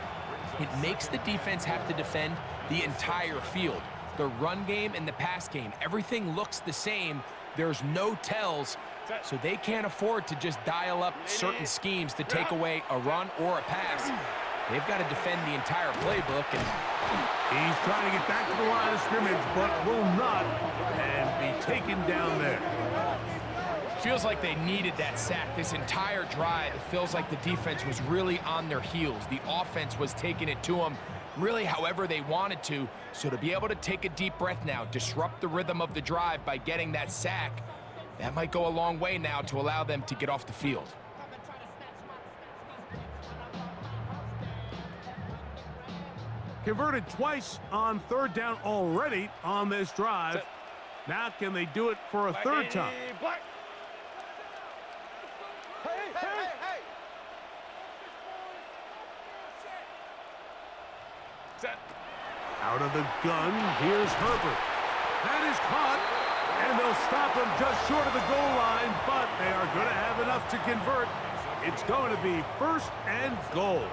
it makes the defense have to defend the entire field. The run game and the pass game, everything looks the same. There's no tells, so they can't afford to just dial up certain schemes to take away a run or a pass. They've got to defend the entire playbook. And he's trying to get back to the line of scrimmage, but will not, and be taken down there. Feels like they needed that sack this entire drive. It feels like the defense was really on their heels. The offense was taking it to them really however they wanted to. So to be able to take a deep breath now, disrupt the rhythm of the drive by getting that sack, that might go a long way now to allow them to get off the field. Converted twice on 3rd down already on this drive. Now can they do it for a 3rd time? Black. Hey. Set. Out of the gun, here's Herbert. That is caught, and they'll stop him just short of the goal line, but they are going to have enough to convert. It's going to be 1st and goal.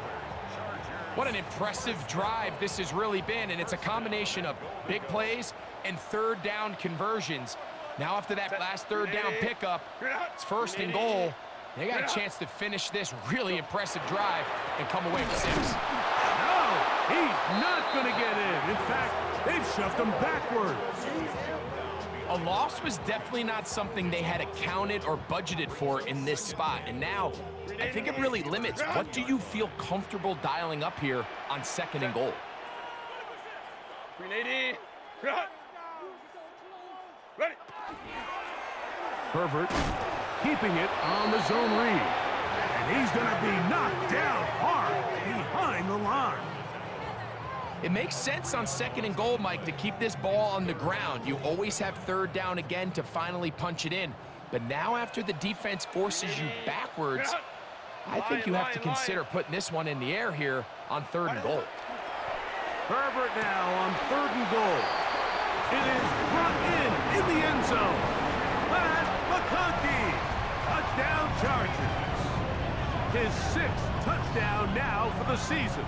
What an impressive drive this has really been, and it's a combination of big plays and 3rd down conversions. Now after that last 3rd down pickup, it's 1st and goal. They got a chance to finish this really impressive drive and come away with 6. No, he's not going to get in. In fact, they've shoved him backwards. A loss was definitely not something they had accounted or budgeted for in this spot. And now, I think it really limits what do you feel comfortable dialing up here on 2nd and goal. 380. Ready. Herbert keeping it on the zone read. And he's going to be knocked down hard behind the line. It makes sense on 2nd and goal, Mike, to keep this ball on the ground. You always have 3rd down again to finally punch it in. But now after the defense forces you backwards, I think you have to consider putting this one in the air here on 3rd and goal. Herbert now on 3rd and goal. It is brought in the end zone. Matt McConkey, touchdown Chargers. His 6th touchdown now for the season.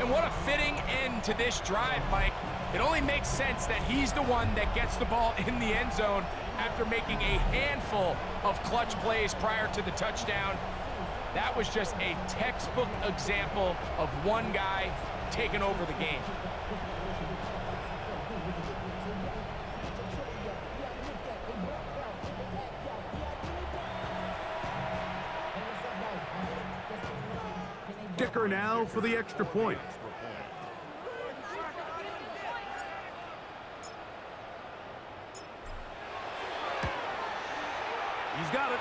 And what a fitting end to this drive, Mike. It only makes sense that he's the one that gets the ball in the end zone after making a handful of clutch plays prior to the touchdown. That was just a textbook example of one guy taking over the game. Dicker now for the extra point. He's got it.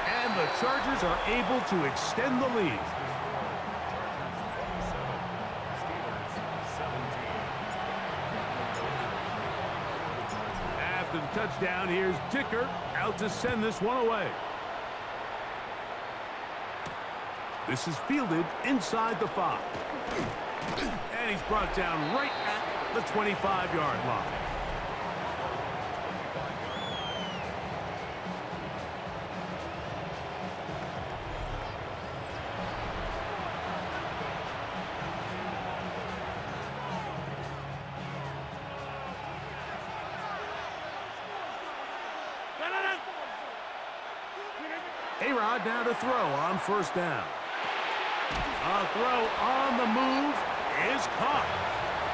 And the Chargers are able to extend the lead. After the touchdown, here's Dicker out to send this one away. This is fielded inside the 5. And he's brought down right at the 25-yard line. A-Rod now to throw on first down. A throw on the move is caught.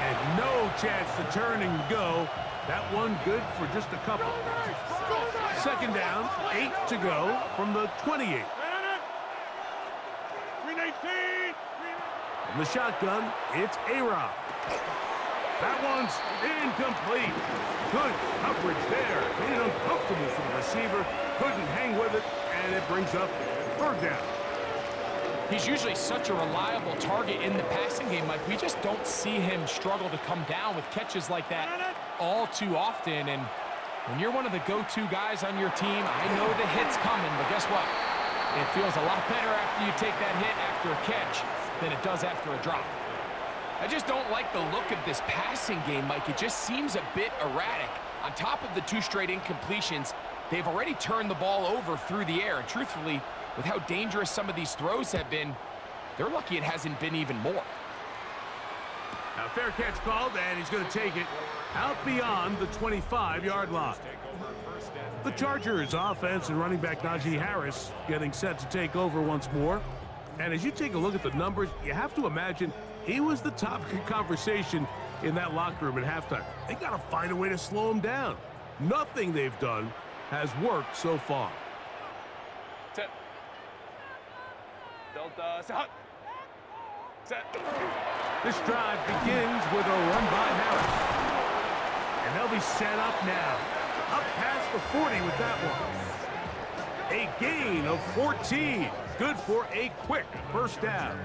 And no chance to turn and go. That one good for just a couple. Second down, 8 to go from the 28. From the shotgun, it's A-Rod. That one's incomplete. Good coverage there. Made it uncomfortable for the receiver. Couldn't hang with it, and it brings up third down. He's usually such a reliable target in the passing game, Mike. We just don't see him struggle to come down with catches like that all too often. And when you're one of the go-to guys on your team, I know the hit's coming, but guess what? It feels a lot better after you take that hit after a catch than it does after a drop. I just don't like the look of this passing game, Mike. It just seems a bit erratic. On top of the 2 straight incompletions, they've already turned the ball over through the air. And truthfully, with how dangerous some of these throws have been, they're lucky it hasn't been even more. Now, fair catch called, and he's going to take it out beyond the 25-yard line. The Chargers offense and running back Najee Harris getting set to take over once more. And as you take a look at the numbers, you have to imagine he was the topic of conversation in that locker room at halftime. They got to find a way to slow him down. Nothing they've done has worked so far. Set. Delta. Set. Set. This drive begins with a run by Harris. And they'll be set up now. Up past the 40 with that one. A gain of 14. Good for a quick first down.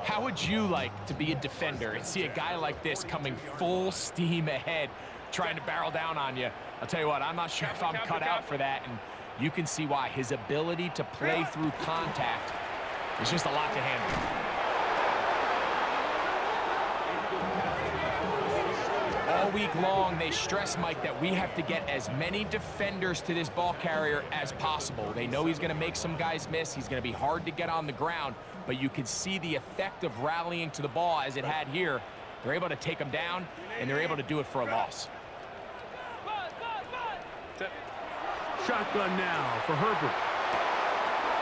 How would you like to be a defender and see a guy like this coming full steam ahead, trying to barrel down on you? I'll tell you what, I'm not sure if I'm cut out for that, and you can see why. His ability to play through contact is just a lot to handle. All week long, they stress, Mike, that we have to get as many defenders to this ball carrier as possible. They know he's going to make some guys miss. He's going to be hard to get on the ground, but you can see the effect of rallying to the ball as it had here. They're able to take him down, and they're able to do it for a loss. Shotgun now for Herbert.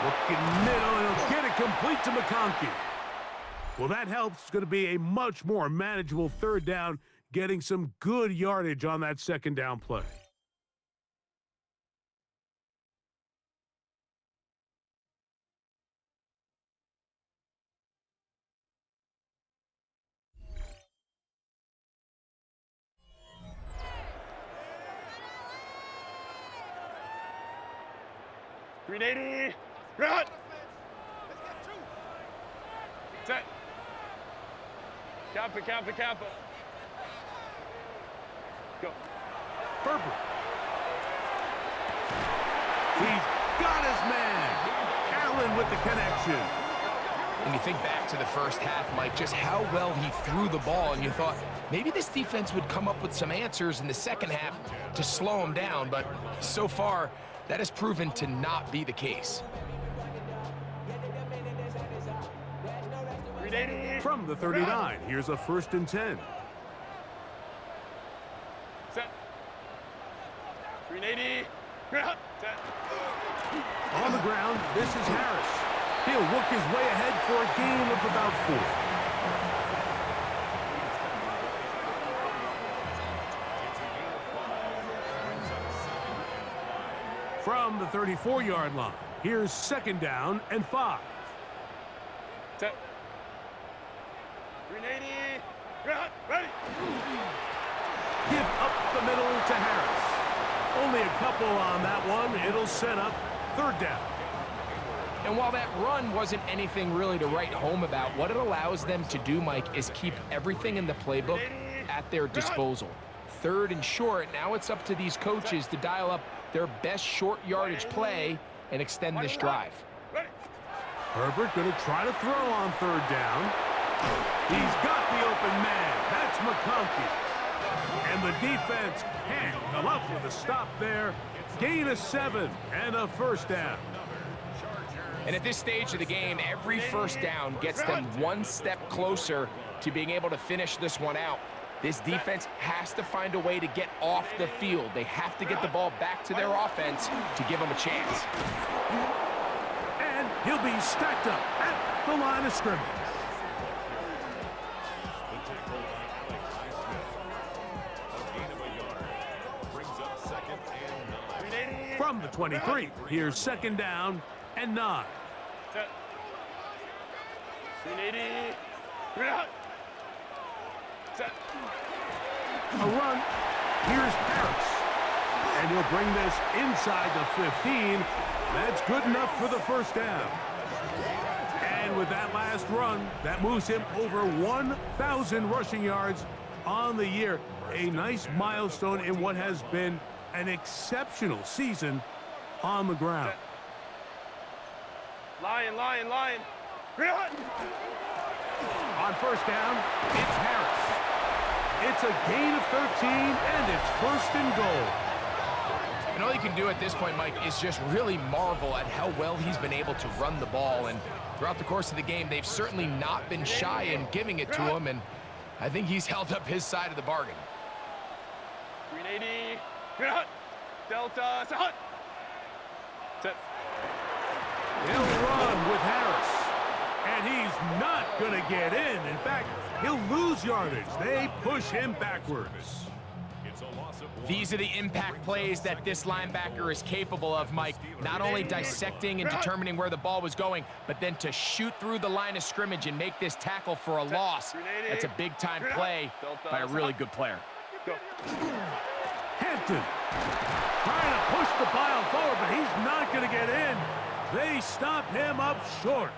Looking middle, and he'll get it complete to McConkey. Well, that helps. It's going to be a much more manageable third down, getting some good yardage on that second down play. .380. Run. Set. Kappa, Kappa, Kappa. Go. Herbert. He's got his man. Allen with the connection. When you think back to the first half, Mike, just how well he threw the ball, and you thought maybe this defense would come up with some answers in the second half to slow him down, but so far, that has proven to not be the case. 380. From the 39, here's a 1st and 10. Set. 380. Ground. Set. On the ground, this is Harris. He'll work his way ahead for a gain of about 4. From the 34-yard line, here's 2nd down and 5. Set. 380. Ground. Ready. Give up the middle to Harris. Only a couple on that one. It'll set up 3rd down. And while that run wasn't anything really to write home about, what it allows them to do, Mike, is keep everything in the playbook at their disposal. 3rd and short, now it's up to these coaches to dial up their best short yardage play and extend this drive. Ready. Herbert going to try to throw on 3rd down. He's got the open man. That's McConkey. And the defense can't come up with a stop there. Gain of 7 and a 1st down. And at this stage of the game, every 1st down gets them one step closer to being able to finish this one out. This defense has to find a way to get off the field. They have to get the ball back to their offense to give them a chance. And he'll be stacked up at the line of scrimmage. From the 23, here's 2nd down and 9. Set. 380. Ground. Set. A run. Here's Harris. And he'll bring this inside the 15. That's good enough for the 1st down. And with that last run, that moves him over 1,000 rushing yards on the year. A nice milestone in what has been an exceptional season on the ground. Lion. Ground. On 1st down, it's Harris. It's a gain of 13, and it's 1st and goal. And all you can do at this point, Mike, is just really marvel at how well he's been able to run the ball. And throughout the course of the game, they've certainly not been shy in giving it to him, and I think he's held up his side of the bargain. 380. Ground. Delta. Set. Set. He'll run with Harris. And he's not going to get in. In fact, he'll lose yardage. They push him backwards. These are the impact plays that this linebacker is capable of, Mike. Not only dissecting and determining where the ball was going, but then to shoot through the line of scrimmage and make this tackle for a loss. That's a big-time play by a really good player. Go. Hampton trying to push the pile forward, but he's not going to get in. They stop him up short.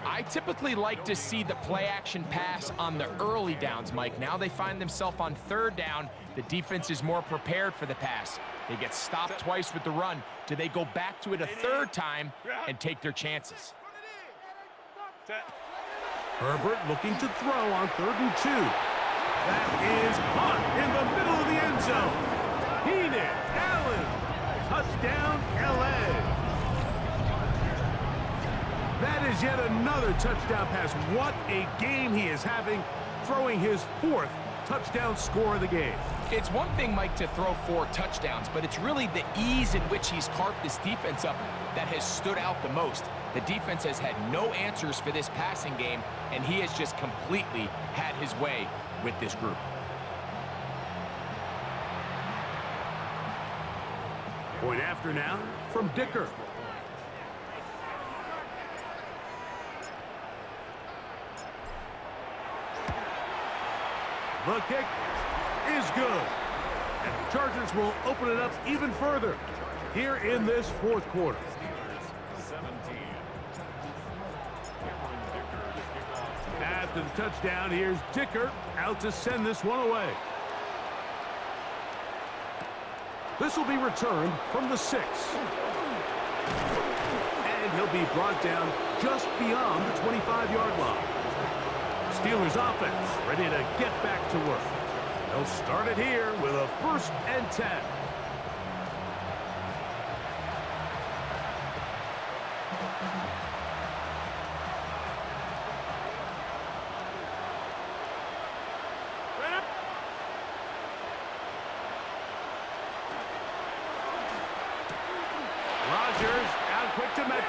I typically like to see the play-action pass on the early downs, Mike. Now they find themselves on 3rd down. The defense is more prepared for the pass. They get stopped twice with the run. Do they go back to it a 3rd time and take their chances? Set. Herbert looking to throw on 3rd and 2. That is caught in the middle of the end zone. Keenan Allen. Touchdown, L.A. That is yet another touchdown pass. What a game he is having, throwing his 4th touchdown score of the game. It's one thing, Mike, to throw 4 touchdowns, but it's really the ease in which he's carved this defense up that has stood out the most. The defense has had no answers for this passing game, and he has just completely had his way with this group. Point after now from Dicker. The kick is good. And the Chargers will open it up even further here in this 4th quarter. After the touchdown, here's Dicker out to send this one away. This will be returned from the 6. And he'll be brought down just beyond the 25-yard line. Steelers offense ready to get back to work. They'll start it here with a 1st and 10.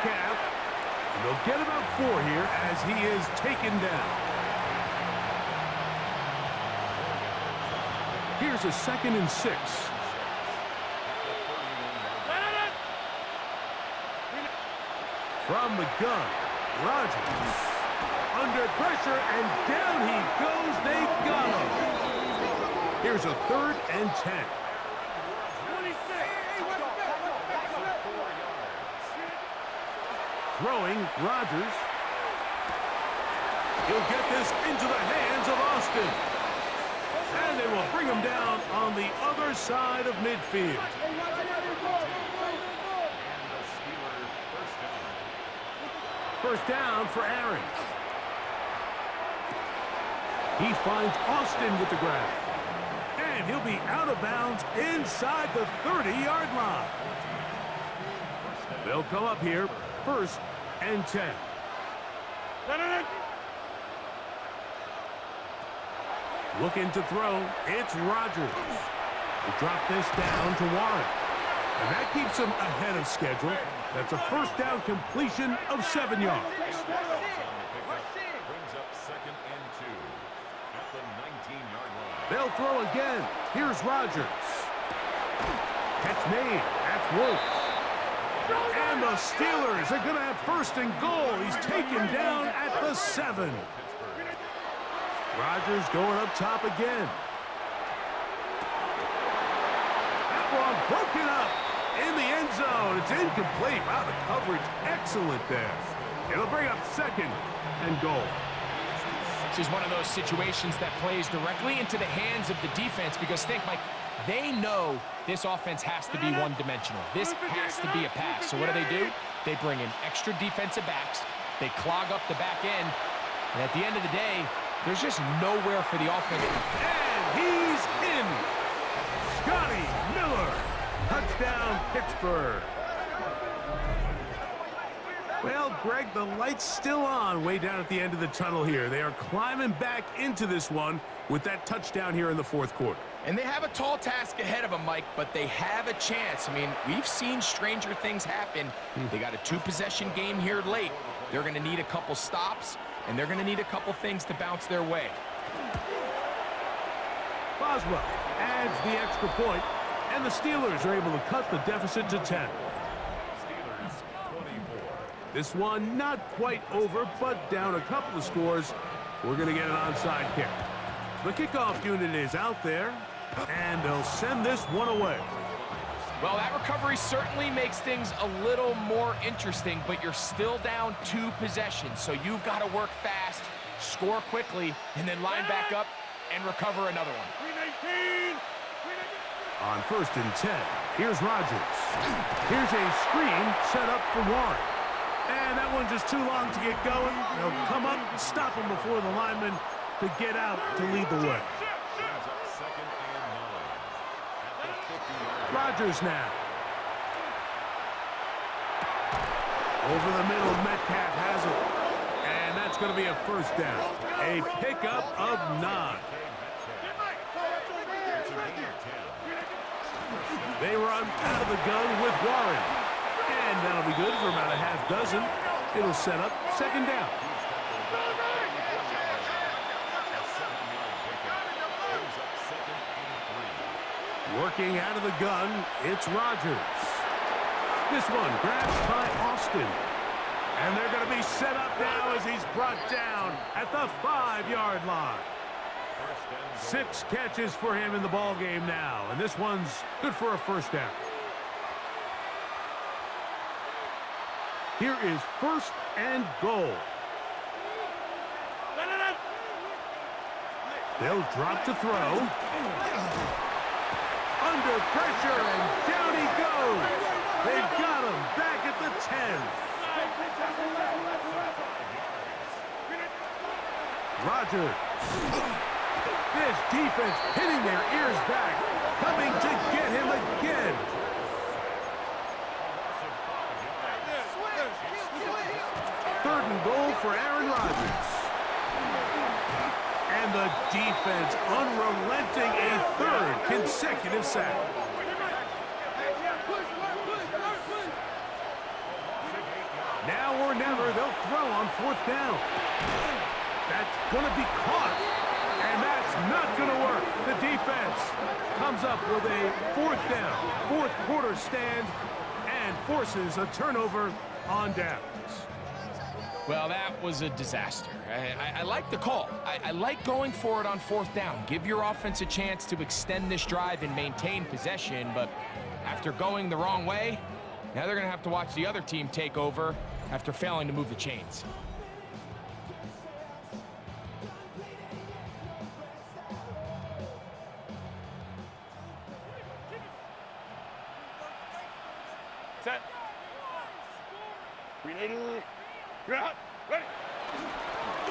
Metcalf. And they'll get about 4 here as he is taken down. Here's a 2nd and 6. From the gun, Rodgers. Under pressure, and down he goes. They got him. Here's a 3rd and 10. Throwing, Rodgers. He'll get this into the hands of Austin. And they will bring him down on the other side of midfield. First down for Aaron. He finds Austin with the grab. And he'll be out of bounds inside the 30-yard line. They'll come up here, 1st and 10. Looking to throw, it's Rodgers. They drop this down to Warren. And that keeps him ahead of schedule. That's a first down completion of 7 yards. Brings up 2nd and 2 at the 19-yard line. They'll throw again. Here's Rodgers. Catch made. That's Wolves. And the Steelers are going to have 1st and goal. He's taken down at the 7. Rodgers going up top again. That one broken up in the end zone. It's incomplete. Wow, the coverage excellent there. It'll bring up 2nd and goal. This is one of those situations that plays directly into the hands of the defense because think, Mike, they know this offense has to be one-dimensional. This has to be a pass. So what do? They bring in extra defensive backs. They clog up the back end. And at the end of the day, there's just nowhere for the offense. And he's in. Scotty Miller. Touchdown, Pittsburgh. Well, Greg, the light's still on way down at the end of the tunnel here. They are climbing back into this one with that touchdown here in the 4th quarter. And they have a tall task ahead of them, Mike, but they have a chance. I mean, we've seen stranger things happen. They got a 2-possession game here late. They're going to need a couple stops, and they're going to need a couple things to bounce their way. Boswell adds the extra point, and the Steelers are able to cut the deficit to 10. Steelers 24. This one not quite over, but down a couple of scores. We're going to get an onside kick. The kickoff unit is out there, and they'll send this one away. Well, that recovery certainly makes things a little more interesting, but you're still down 2 possessions, so you've got to work fast, score quickly, and then line back up and recover another one. On 1st and 10, here's Rodgers. Here's a screen set up for Warren. And that one's just too long to get going. They'll come up and stop him before the lineman could get out to lead the way. Rodgers now. Over the middle, Metcalf has it. And that's going to be a first down. A pickup of 9. They run out of the gun with Warren. And that'll be good for about a half dozen. It'll set up 2nd down. Working out of the gun, it's Rodgers. This one grabbed by Austin. And they're going to be set up now as he's brought down at the 5-yard line. 6 catches for him in the ball game now, and this one's good for a first down. Here is 1st and goal. They'll drop to throw. Under pressure, and down he goes. They've got him back at the 10. Rodgers. This defense hitting their ears back, coming to get him again. Third and goal for Aaron Rodgers. And the defense unrelenting, a 3rd consecutive sack. throw on 4th down. That's going to be caught, and that's not going to work. The defense comes up with a 4th down, 4th quarter stand, and forces a turnover on downs. Well, that was a disaster. I like the call. I like going for it on 4th down. Give your offense a chance to extend this drive and maintain possession, but after going the wrong way, now they're going to have to watch the other team take over after failing to move the chains. Set. 380. You're out. Ready.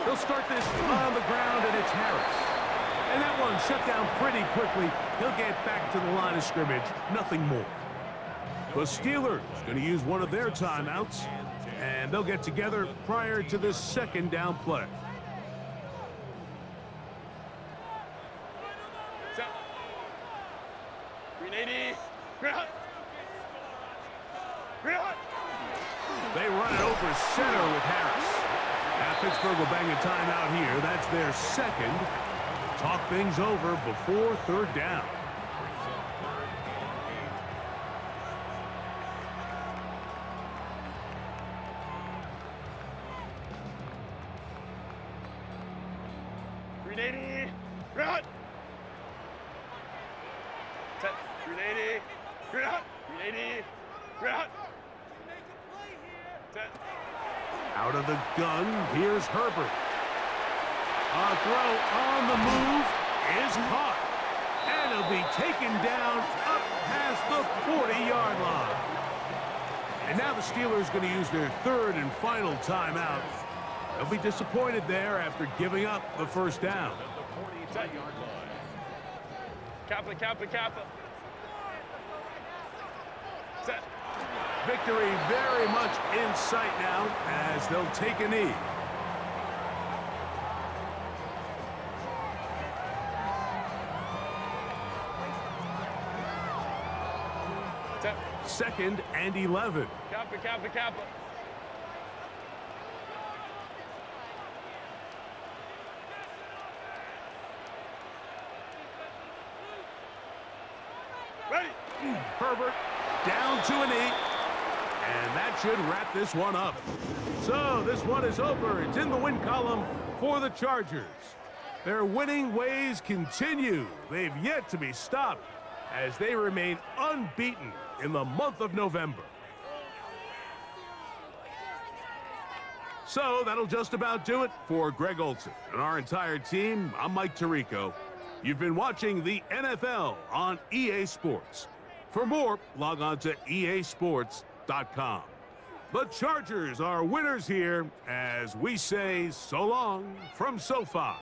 They'll start this on the ground, and it's Harris. And that one shut down pretty quickly. He'll get back to the line of scrimmage. Nothing more. The Steelers going to use one of their timeouts, and they'll get together prior to this 2nd down play. Set. 380. You're out. You're out. They run it over center with Harris. Now Pittsburgh will bang a timeout here. That's their 2nd. Talk things over before 3rd down. Set. 380. You're out. 380. You're out. Set. Out of the gun, here's Herbert. A throw on the move is caught. And he'll be taken down up past the 40-yard line. And now the Steelers going to use their 3rd and final timeout. They'll be disappointed there after giving up the 1st down. Kappa, Kappa, Kappa. Set. Victory very much in sight now as they'll take a knee. Set. 2nd and 11. Kappa, Kappa, Kappa. Ready. Herbert down to a knee. And that should wrap this one up. So this one is over. It's in the win column for the Chargers. Their winning ways continue. They've yet to be stopped as they remain unbeaten in the month of November. So that'll just about do it for Greg Olsen and our entire team. I'm Mike Tirico. You've been watching the NFL on EA Sports. For more, log on to easports.com. The Chargers are winners here as we say so long from SoFi.